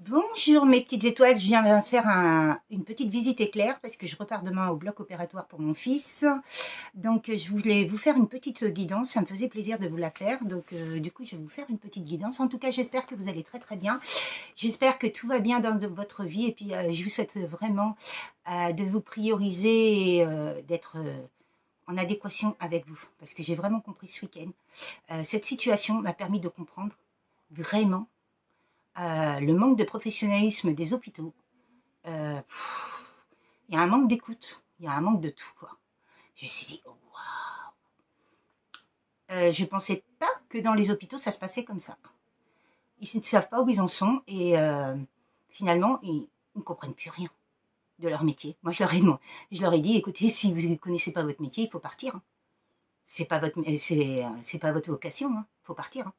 Bonjour mes petites étoiles, je viens faire une petite visite éclair parce que je repars demain au bloc opératoire pour mon fils. Donc je voulais vous faire une petite guidance, ça me faisait plaisir de vous la faire. Donc du coup je vais vous faire une petite guidance. En tout cas j'espère que vous allez très très bien. J'espère que tout va bien dans votre vie et puis je vous souhaite vraiment de vous prioriser et d'être en adéquation avec vous. Parce que j'ai vraiment compris ce week-end. Cette situation m'a permis de comprendre vraiment le manque de professionnalisme des hôpitaux. Il y a un manque d'écoute, il y a un manque de tout, quoi. Je me suis dit, oh, waouh. Je pensais pas que dans les hôpitaux ça se passait comme ça. Ils ne savent pas où ils en sont et finalement ils ne comprennent plus rien de leur métier. Moi je leur ai dit, écoutez, si vous ne connaissez pas votre métier, il faut partir. Hein. C'est pas votre vocation, il faut partir. Hein.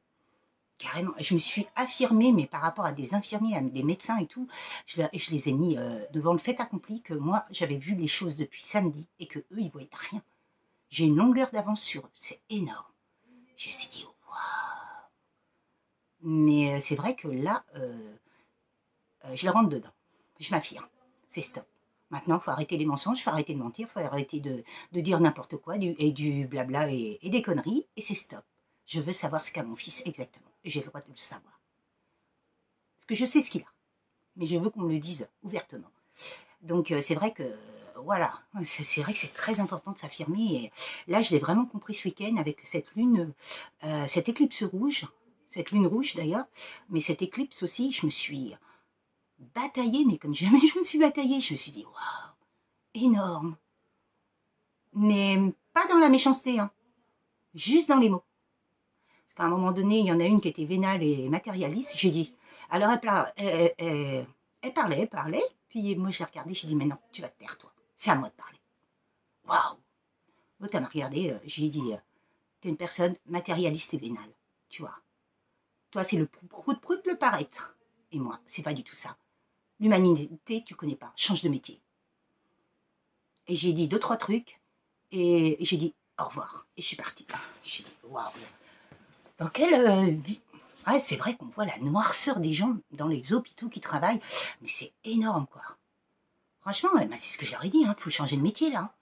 Carrément, je me suis affirmée, mais par rapport à des infirmiers, à des médecins et tout, je les ai mis devant le fait accompli que moi, j'avais vu les choses depuis samedi et que eux, ils voyaient rien. J'ai une longueur d'avance sur eux, c'est énorme. Je me suis dit, waouh. Mais c'est vrai que là, je les rentre dedans. Je m'affirme. C'est stop. Maintenant, il faut arrêter les mensonges, il faut arrêter de mentir, il faut arrêter de dire n'importe quoi du blabla et des conneries, et c'est stop. Je veux savoir ce qu'a mon fils exactement. J'ai le droit de le savoir. Parce que je sais ce qu'il a. Mais je veux qu'on me le dise ouvertement. Donc c'est vrai que, voilà, c'est vrai que c'est très important de s'affirmer. Et là, je l'ai vraiment compris ce week-end avec cette lune, cette éclipse rouge, cette lune rouge d'ailleurs, mais cette éclipse aussi, je me suis bataillée, mais comme jamais je me suis bataillée. Je me suis dit, waouh, énorme. Mais pas dans la méchanceté, hein, juste dans les mots. Parce qu'à un moment donné, il y en a une qui était vénale et matérialiste. J'ai dit, alors elle parlait, puis moi je l'ai regardée, j'ai dit, mais non, tu vas te taire, toi. C'est à moi de parler. Waouh. L'autre, elle m'a regardée, j'ai dit, t'es une personne matérialiste et vénale, tu vois. Toi, c'est le prout-prout, le paraître. Et moi, c'est pas du tout ça. L'humanité, tu connais pas, change de métier. Et j'ai dit 2-3 trucs, et j'ai dit au revoir. Et je suis partie. J'ai dit, waouh. Dans quelle vie. Ouais, c'est vrai qu'on voit la noirceur des gens dans les hôpitaux qui travaillent, mais c'est énorme, quoi. Franchement, c'est ce que j'aurais dit, faut changer de métier, là.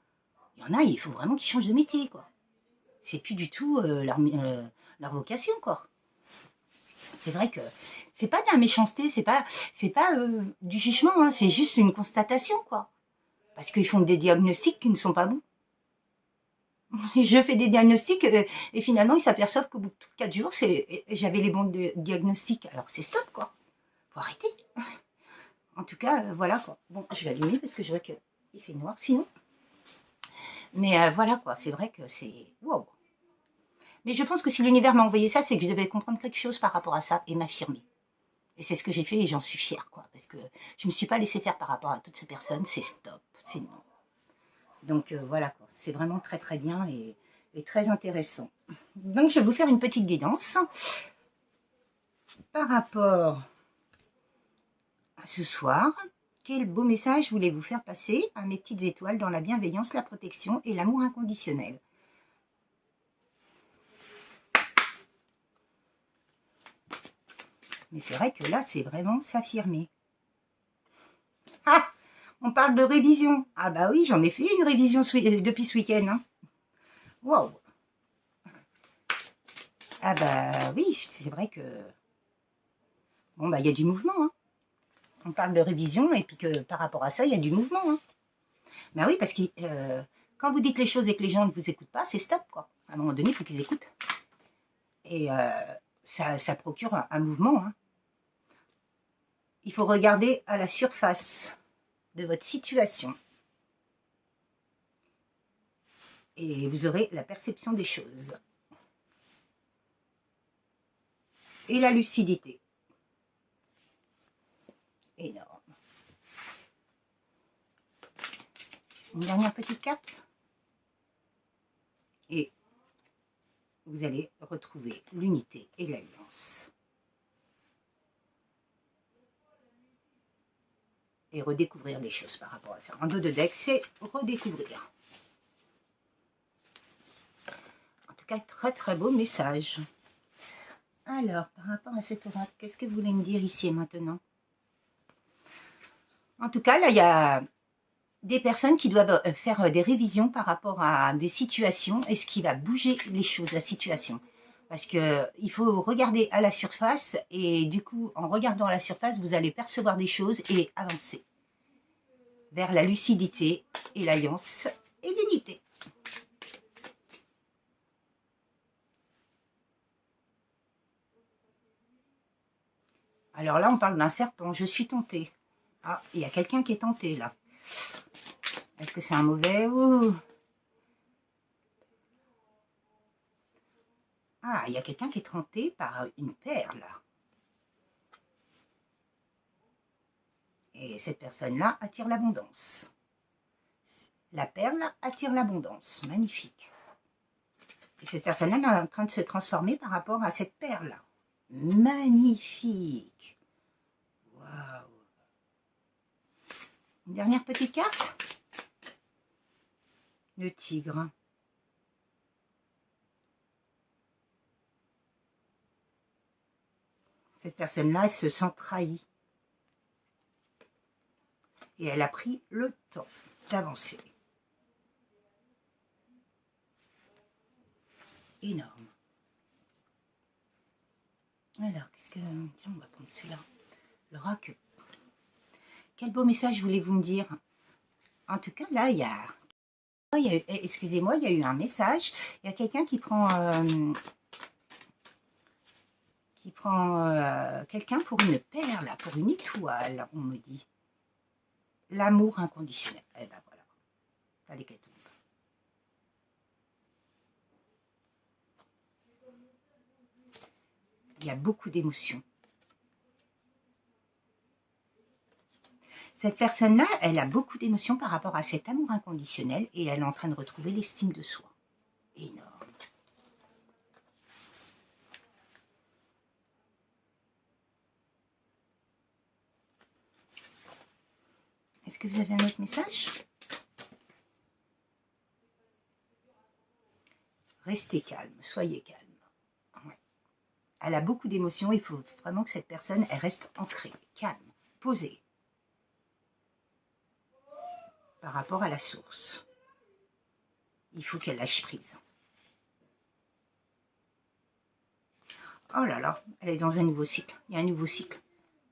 Il y en a, il faut vraiment qu'ils changent de métier, quoi. C'est plus du tout leur vocation, quoi. C'est vrai que c'est pas de la méchanceté, c'est pas du jugement, c'est juste une constatation, quoi. Parce qu'ils font des diagnostics qui ne sont pas bons. Je fais des diagnostics et finalement ils s'aperçoivent qu'au bout de 4 jours, j'avais les bons diagnostics. Alors c'est stop, quoi. Faut arrêter. En tout cas, voilà, quoi. Bon, je vais allumer parce que je vois qu'il fait noir sinon. Mais voilà, quoi. C'est vrai que c'est... Wow. Mais je pense que si l'univers m'a envoyé ça, c'est que je devais comprendre quelque chose par rapport à ça et m'affirmer. Et c'est ce que j'ai fait et j'en suis fière, quoi. Parce que je me suis pas laissée faire par rapport à toutes ces personnes. C'est stop, c'est non. Donc voilà, quoi. C'est vraiment très très bien et très intéressant. Donc je vais vous faire une petite guidance par rapport à ce soir. Quel beau message voulez-vous faire passer à mes petites étoiles dans la bienveillance, la protection et l'amour inconditionnel? Mais c'est vrai que là, c'est vraiment s'affirmer. Ah, on parle de révision. Ah bah oui, j'en ai fait une révision depuis ce week-end. Hein. Wow. Ah bah oui, c'est vrai que... Bon bah il y a du mouvement. Hein. On parle de révision et puis que par rapport à ça, il y a du mouvement. Hein. Ben oui, parce que quand vous dites les choses et que les gens ne vous écoutent pas, c'est stop, quoi. À un moment donné, il faut qu'ils écoutent. Et ça procure un mouvement. Hein. Il faut regarder à la surface de votre situation. Et vous aurez la perception des choses. Et la lucidité. Énorme. Une dernière petite carte. Et vous allez retrouver l'unité et l'alliance. Et redécouvrir des choses par rapport à ça. En dos de deck, c'est redécouvrir. En tout cas, très très beau message. Alors, par rapport à cet oracle, qu'est-ce que vous voulez me dire ici et maintenant? En tout cas, là, il y a des personnes qui doivent faire des révisions par rapport à des situations et ce qui va bouger les choses, la situation. Parce que il faut regarder à la surface et du coup, en regardant à la surface, vous allez percevoir des choses et avancer vers la lucidité et l'alliance et l'unité. Alors là, on parle d'un serpent. Je suis tentée. Ah, il y a quelqu'un qui est tenté là. Est-ce que c'est un mauvais ou... Ah, il y a quelqu'un qui est tenté par une perle. Et cette personne-là attire l'abondance. La perle attire l'abondance. Magnifique. Et cette personne-là est en train de se transformer par rapport à cette perle. Magnifique. Waouh. Une dernière petite carte. Le tigre. Cette personne-là, elle se sent trahie. Et elle a pris le temps d'avancer. Énorme. Alors, qu'est-ce que... Tiens, on va prendre celui-là. L'oracle. Quel beau message voulez-vous me dire? En tout cas, là, il y a... Excusez-moi, il y a eu un message. Il y a quelqu'un qui prend... quelqu'un pour une perle, pour une étoile, on me dit. L'amour inconditionnel. Eh ben voilà. Fallait qu'elle tombe. Il y a beaucoup d'émotions. Cette personne-là, elle a beaucoup d'émotions par rapport à cet amour inconditionnel et elle est en train de retrouver l'estime de soi. Énorme. Est-ce que vous avez un autre message? Restez calme, soyez calme. Ouais. Elle a beaucoup d'émotions, il faut vraiment que cette personne, elle reste ancrée, calme, posée. Par rapport à la source. Il faut qu'elle lâche prise. Oh là là, elle est dans un nouveau cycle. Il y a un nouveau cycle,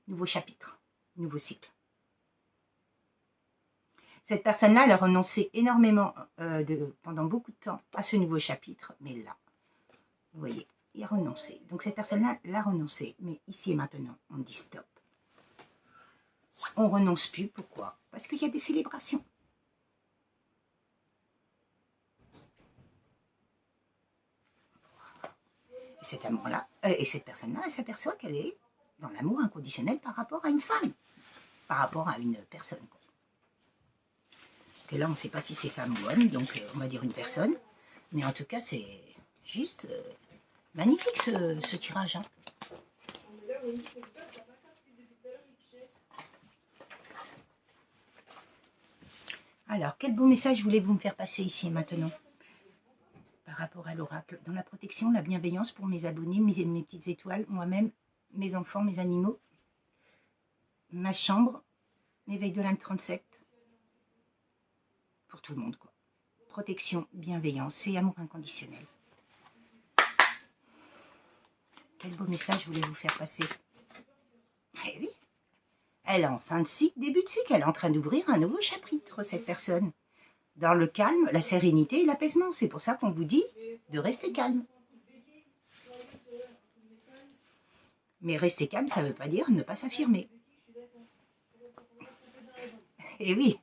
nouveau chapitre, nouveau cycle. Cette personne-là, elle a renoncé énormément pendant beaucoup de temps à ce nouveau chapitre, mais là, vous voyez, il a renoncé. Donc cette personne-là l'a renoncé, mais ici et maintenant, on dit stop. On renonce plus, pourquoi? Parce qu'il y a des célébrations. Et cet amour-là, et cette personne-là, elle s'aperçoit qu'elle est dans l'amour inconditionnel par rapport à une femme, par rapport à une personne. Que là, on ne sait pas si c'est femme ou homme, donc on va dire une personne. Mais en tout cas, c'est juste magnifique ce tirage. Hein. Alors, quel beau message voulez-vous me faire passer ici et maintenant? Par rapport à l'oracle, dans la protection, la bienveillance pour mes abonnés, mes petites étoiles, moi-même, mes enfants, mes animaux, ma chambre, l'éveil de l'âme 37, pour tout le monde, quoi. Protection, bienveillance et amour inconditionnel. Quel beau message voulez-vous faire passer? Eh oui, elle est en fin de cycle, début de cycle, elle est en train d'ouvrir un nouveau chapitre, cette personne. Dans le calme, la sérénité et l'apaisement. C'est pour ça qu'on vous dit de rester calme. Mais rester calme, ça ne veut pas dire ne pas s'affirmer. Eh oui.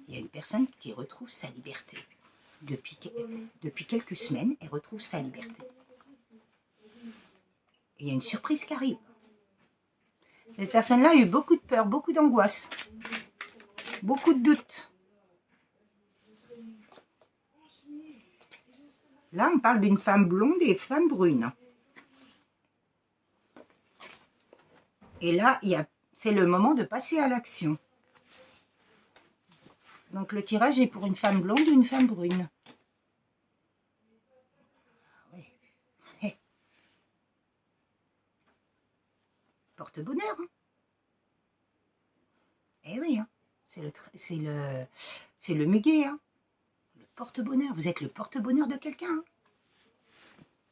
Il y a une personne qui retrouve sa liberté. Depuis quelques semaines, elle retrouve sa liberté. Et il y a une surprise qui arrive. Cette personne-là a eu beaucoup de peur, beaucoup d'angoisse, beaucoup de doutes. Là, on parle d'une femme blonde et femme brune. Et là, c'est le moment de passer à l'action. Donc, le tirage est pour une femme blonde ou une femme brune. porte-bonheur. Hein. Eh oui, hein. C'est le muguet. Hein. Le porte-bonheur. Vous êtes le porte-bonheur de quelqu'un. Hein.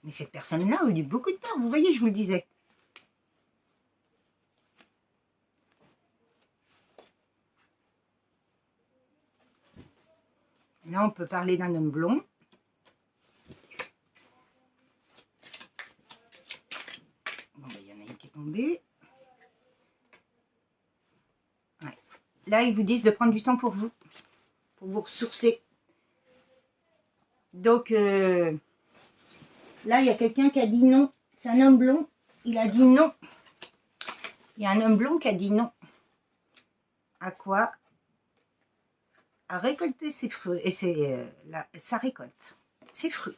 Mais cette personne-là a eu beaucoup de peur. Vous voyez, je vous le disais. Là, on peut parler d'un homme blond. Bon, ben, il y en a une qui est tombée. Ouais. Là, ils vous disent de prendre du temps pour vous ressourcer. Donc, là, il y a quelqu'un qui a dit non. C'est un homme blond. Il a dit non. Il y a un homme blond qui a dit non. À quoi? À récolter ses fruits. Et sa récolte. Ses fruits.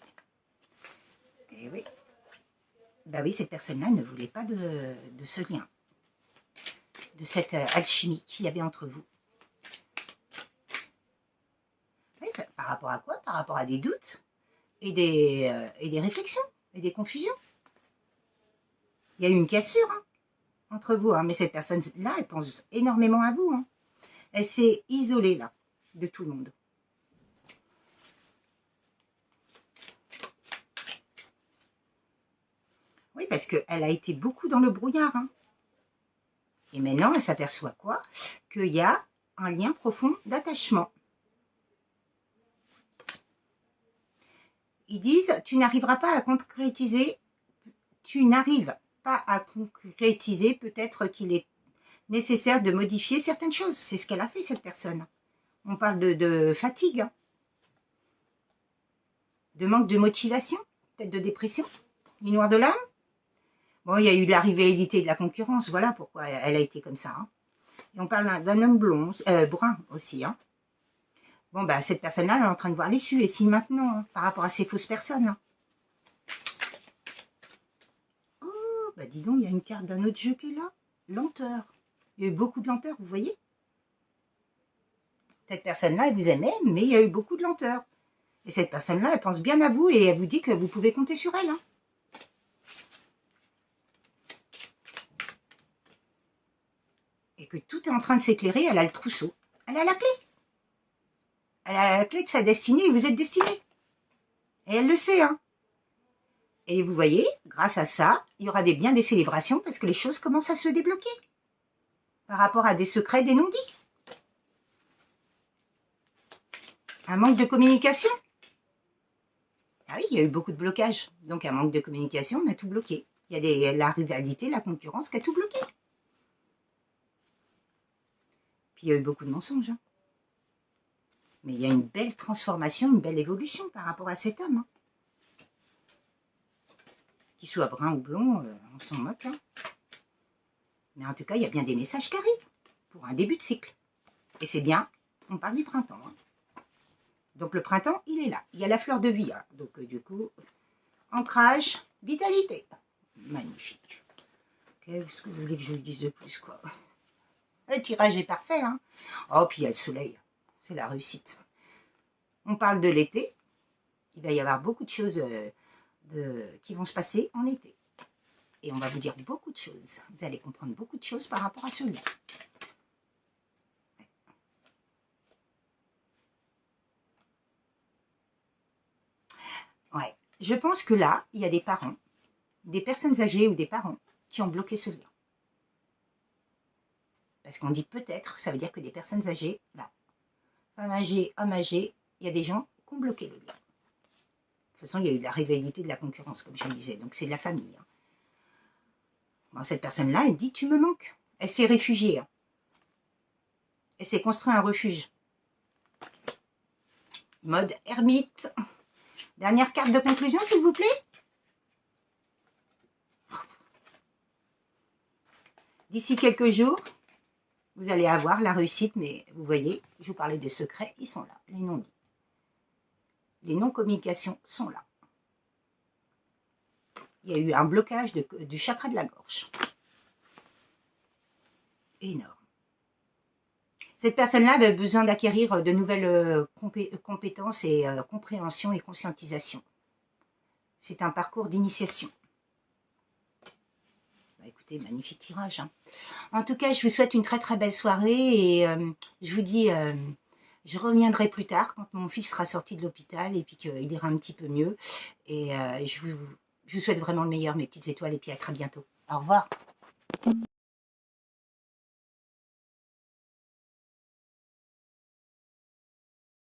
Et oui. Ben oui, cette personne-là ne voulait pas de ce lien. De cette alchimie qu'il y avait entre vous. Oui, par rapport à quoi? Par rapport à des doutes et des réflexions et des confusions. Il y a eu une cassure hein, entre vous, hein, mais cette personne-là, elle pense énormément à vous. Hein. Elle s'est isolée là, de tout le monde. Oui, parce qu'elle a été beaucoup dans le brouillard. Hein. Et maintenant, elle s'aperçoit quoi? Qu'il y a un lien profond d'attachement. Ils disent, tu n'arriveras pas à concrétiser, peut-être qu'il est nécessaire de modifier certaines choses. C'est ce qu'elle a fait, cette personne. On parle de fatigue, hein. De manque de motivation, peut-être de dépression, une noire de l'âme. Bon, il y a eu de la rivalité, de la concurrence, voilà pourquoi elle a été comme ça. Hein. Et on parle d'un homme blond, brun aussi. Hein. Bon, bah, cette personne-là, elle est en train de voir l'issue, et si maintenant, hein, par rapport à ces fausses personnes. Hein. Oh, bah dis donc, il y a une carte d'un autre jeu qui est là. Lenteur. Il y a eu beaucoup de lenteur, vous voyez? Cette personne-là, elle vous aimait, mais il y a eu beaucoup de lenteur. Et cette personne-là, elle pense bien à vous, et elle vous dit que vous pouvez compter sur elle. Hein. Et que tout est en train de s'éclairer, elle a le trousseau. Elle a la clé. Elle a la clé de sa destinée, et vous êtes destiné. Et elle le sait, hein. Et vous voyez, grâce à ça, il y aura bien des célébrations parce que les choses commencent à se débloquer. Par rapport à des secrets, des non-dits. Un manque de communication. Ah oui, il y a eu beaucoup de blocages. Donc un manque de communication, on a tout bloqué. Il y a la rivalité, la concurrence qui a tout bloqué. Puis il y a eu beaucoup de mensonges. Hein. Mais il y a une belle transformation, une belle évolution par rapport à cet homme. Hein. Qu'il soit brun ou blond, on s'en moque. Hein. Mais en tout cas, il y a bien des messages qui arrivent pour un début de cycle. Et c'est bien, on parle du printemps. Hein. Donc le printemps, il est là. Il y a la fleur de vie. Hein. Donc du coup, ancrage, vitalité. Magnifique. Qu'est-ce que vous voulez que je vous dise de plus, quoi? Le tirage est parfait. Hein. Oh, puis il y a le soleil. C'est la réussite. On parle de l'été. Il va y avoir beaucoup de choses qui vont se passer en été. Et on va vous dire beaucoup de choses. Vous allez comprendre beaucoup de choses par rapport à ce lien. Ouais. Je pense que là, il y a des parents, des personnes âgées ou des parents qui ont bloqué ce lien. Parce qu'on dit peut-être, ça veut dire que des personnes âgées, là, femmes âgées, hommes âgés, il y a des gens qui ont bloqué le lien. De toute façon, il y a eu de la rivalité, de la concurrence, comme je le disais. Donc, c'est de la famille. Hein. Bon, cette personne-là, elle dit, tu me manques. Elle s'est réfugiée. Hein. Elle s'est construit un refuge. Mode ermite. Dernière carte de conclusion, s'il vous plaît. D'ici quelques jours, vous allez avoir la réussite, mais vous voyez, je vous parlais des secrets, ils sont là, les non-dits. Les non-communications sont là. Il y a eu un blocage du chakra de la gorge. Énorme. Cette personne-là avait besoin d'acquérir de nouvelles compétences et compréhension et conscientisation. C'est un parcours d'initiation. Bah, écoutez, écoutez, magnifique tirage. Hein. En tout cas, je vous souhaite une très très belle soirée et je vous dis, je reviendrai plus tard quand mon fils sera sorti de l'hôpital et puis qu'il ira un petit peu mieux. Et je vous souhaite vraiment le meilleur, mes petites étoiles, et puis à très bientôt. Au revoir.